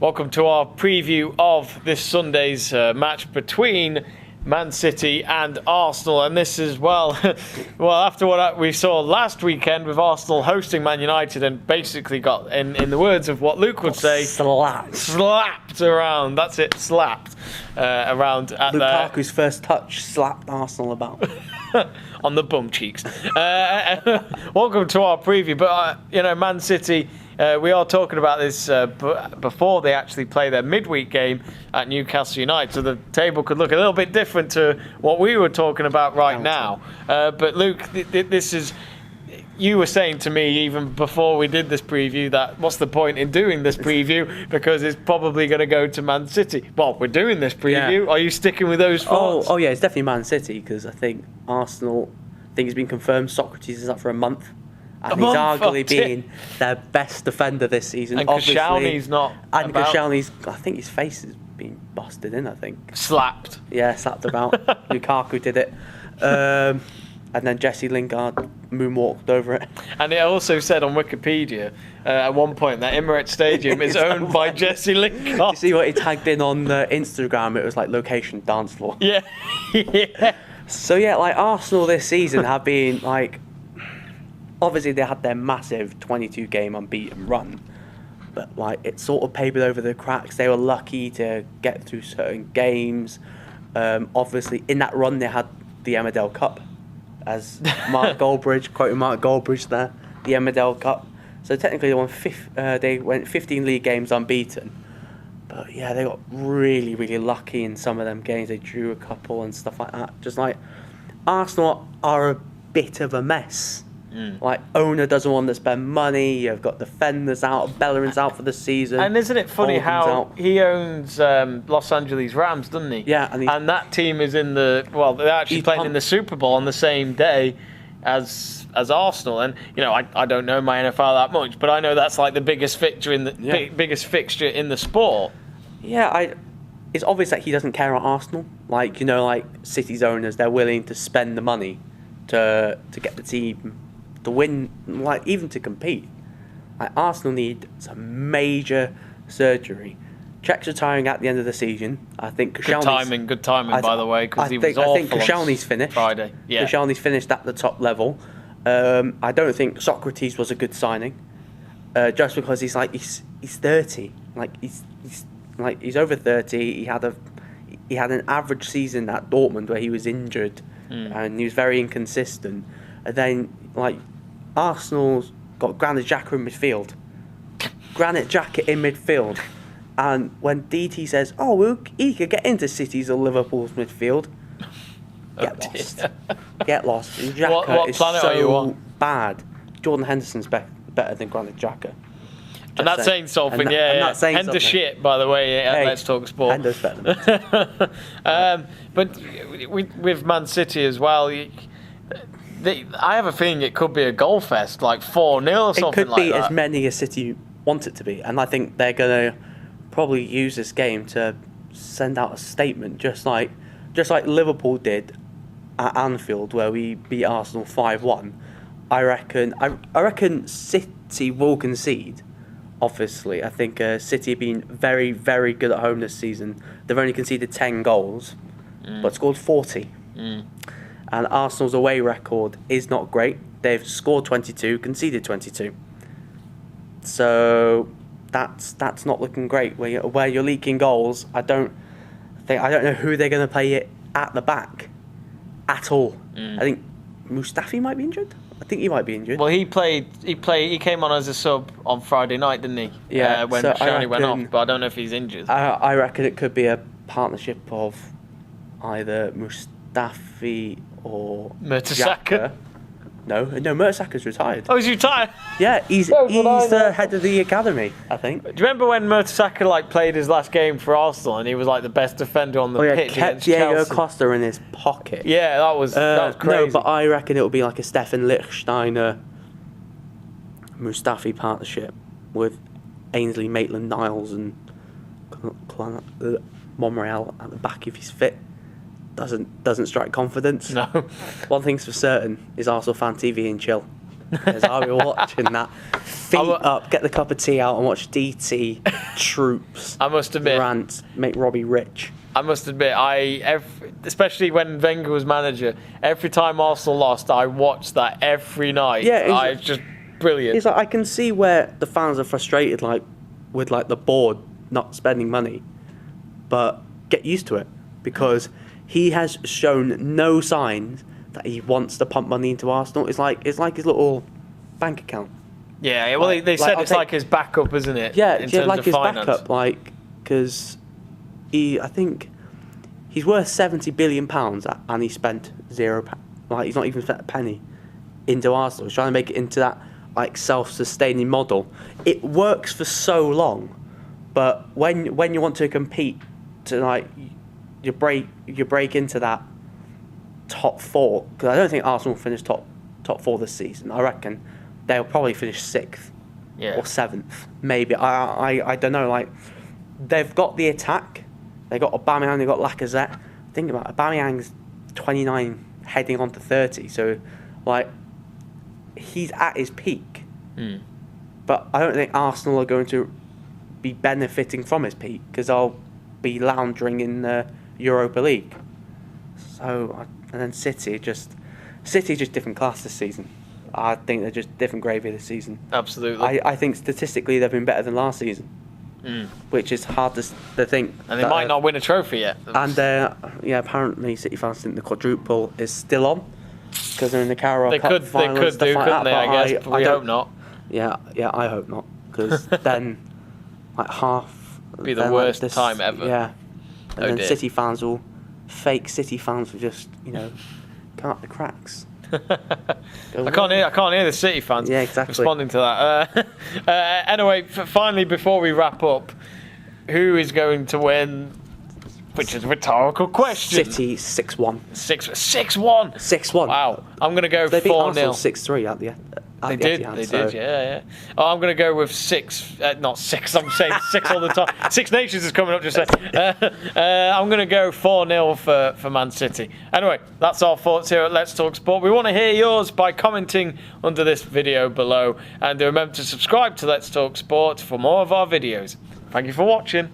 Welcome to our preview of this Sunday's match between Man City and Arsenal, and this is well after what we saw last weekend with Arsenal hosting Man United and basically got, in the words of what Luke would say, slapped around. That's it, slapped around at Lukaku's first touch slapped Arsenal about on the bum cheeks. Welcome to our preview, but Man City. We are talking about this before they actually play their midweek game at Newcastle United, so the table could look a little bit different to what we were talking about right now. But Luke, this is, you were saying to me even before we did this preview that what's the point in doing this preview because it's probably going to go to Man City. Well, we're doing this preview. Yeah. Are you sticking with those thoughts? Oh yeah, it's definitely Man City because I think Arsenal, it's been confirmed Socrates is up for a month. And he's arguably been their best defender this season. And Koscielny's not. And Koscielny's, I think his face has been busted in, I think. Slapped. Yeah, slapped about. Lukaku did it. And then Jesse Lingard moonwalked over it. And it also said on Wikipedia at one point that Emirates Stadium is owned by Jesse Lingard. You see what he tagged in on Instagram? It was like location dance floor. Yeah. Yeah. So yeah, like Arsenal this season have been like, obviously they had their massive 22-game unbeaten run, but like it sort of papered over the cracks. They were lucky to get through certain games. Obviously in that run they had the Emmerdale Cup, as Mark Goldbridge, quoting Mark Goldbridge there, the Emmerdale Cup. So technically they went 15 league games unbeaten. But yeah, they got really, really lucky in some of them games. They drew a couple and stuff like that. Just like Arsenal are a bit of a mess. Like, owner doesn't want to spend money. You've got defenders out. Bellerin's out for the season. And isn't it funny how he owns Los Angeles Rams, doesn't he? Yeah. And that team is in they're actually playing in the Super Bowl on the same day as Arsenal. And, I don't know my NFL that much, but I know that's like the biggest fixture in the biggest fixture in the sport. Yeah, it's obvious that he doesn't care about Arsenal. Like, like City's owners, they're willing to spend the money to get the team to win, like even to compete. Like Arsenal need some major surgery. Czech's retiring at the end of the season. I think Koscielny's, good timing by the way, because he was awful. I think Koscielny's finished Friday. Yeah, Koscielny's finished at the top level. I don't think Socrates was a good signing, just because he's 30. Like he's over 30. He had an average season at Dortmund where he was injured and he was very inconsistent. And then Arsenal's got Granit Xhaka in midfield. And when DT says, he could get into City's or Liverpool's midfield, get lost. Xhaka is so bad. Jordan Henderson's better than Granit Xhaka. And that's saying something, Hender's shit, by the way. Let's talk sport. Hender's better. But with Man City as well, I have a feeling it could be a goal fest, like 4-0 or something like that. It could be as many as City want it to be, and I think they're going to probably use this game to send out a statement, just like Liverpool did at Anfield, where we beat Arsenal 5-1. I reckon City will concede. Obviously, I think City have been very, very good at home this season. They've only conceded 10 goals, but scored 40. And Arsenal's away record is not great. They've scored 22, conceded 22. So that's not looking great. Where you're leaking goals, I don't know who they're going to play it at the back at all. I think Mustafi might be injured. I think he might be injured. Well, he came on as a sub on Friday night, didn't he? Yeah. When Koscielny went off, but I don't know if he's injured. I reckon it could be a partnership of either Mustafi or Mertesacker. No, Mertesacker's retired. Oh, he's retired? Yeah, he's the head of the academy, I think. Do you remember when Mertesacker played his last game for Arsenal and he was the best defender on the pitch? Kept Diego Costa in his pocket. Yeah, that was crazy. No, but I reckon it'll be like a Stefan Lichtsteiner Mustafi partnership with Ainsley Maitland-Niles and Monreal at the back if he's fit. Doesn't strike confidence. No. One thing's for certain is Arsenal Fan TV and chill. because I'll be watching that. Feet up, get the cup of tea out and watch DT, Troops, I must admit, Durant, make Robbie rich. I must admit, especially when Wenger was manager, every time Arsenal lost, I watched that every night. Yeah, it's just brilliant. It's like, I can see where the fans are frustrated, like with like the board not spending money, but get used to it because he has shown no signs that he wants to pump money into Arsenal. It's like his little bank account. Yeah, well, they said it's like his backup, isn't it? Yeah, in terms like of his finance. backup, like because I think he's worth £70 billion and he spent £0. Like he's not even spent a penny into Arsenal. He's trying to make it into that like self-sustaining model. It works for so long, but when you want to compete, to like you break into that top four, because I don't think Arsenal will finish top four this season. I reckon they'll probably finish 6th or 7th, maybe. I don't know. Like they've got the attack, they got Aubameyang, they got Lacazette. Think about it, Aubameyang's 29, heading on to 30, so like he's at his peak. But I don't think Arsenal are going to be benefiting from his peak because they'll be lounging in the Europa League. So, and then City just different class this season. I think they're just different gravy this season. Absolutely. I think statistically they've been better than last season, which is hard to think. And they might not win a trophy yet. And apparently City fans think the quadruple is still on because they're in the Carabao Cup final. They could do, couldn't they? I guess, but we hope not. Yeah, I hope not, because then like half be the worst time ever. Yeah, and then dear. fake City fans will just come up the cracks. I can't hear the City fans responding to that. Anyway, finally, before we wrap up, who is going to win? Which is a rhetorical question. City 6-1. 6-1. 6-1. Wow. I'm going to go 4-0. They beat Arsenal 6-3 at the end. They did, yeah. Oh, I'm going to go with 6. Not 6. I'm saying 6 all the time. 6 Nations is coming up just then. I'm going to go 4-0 for Man City. Anyway, that's our thoughts here at Let's Talk Sport. We want to hear yours by commenting under this video below. And remember to subscribe to Let's Talk Sport for more of our videos. Thank you for watching.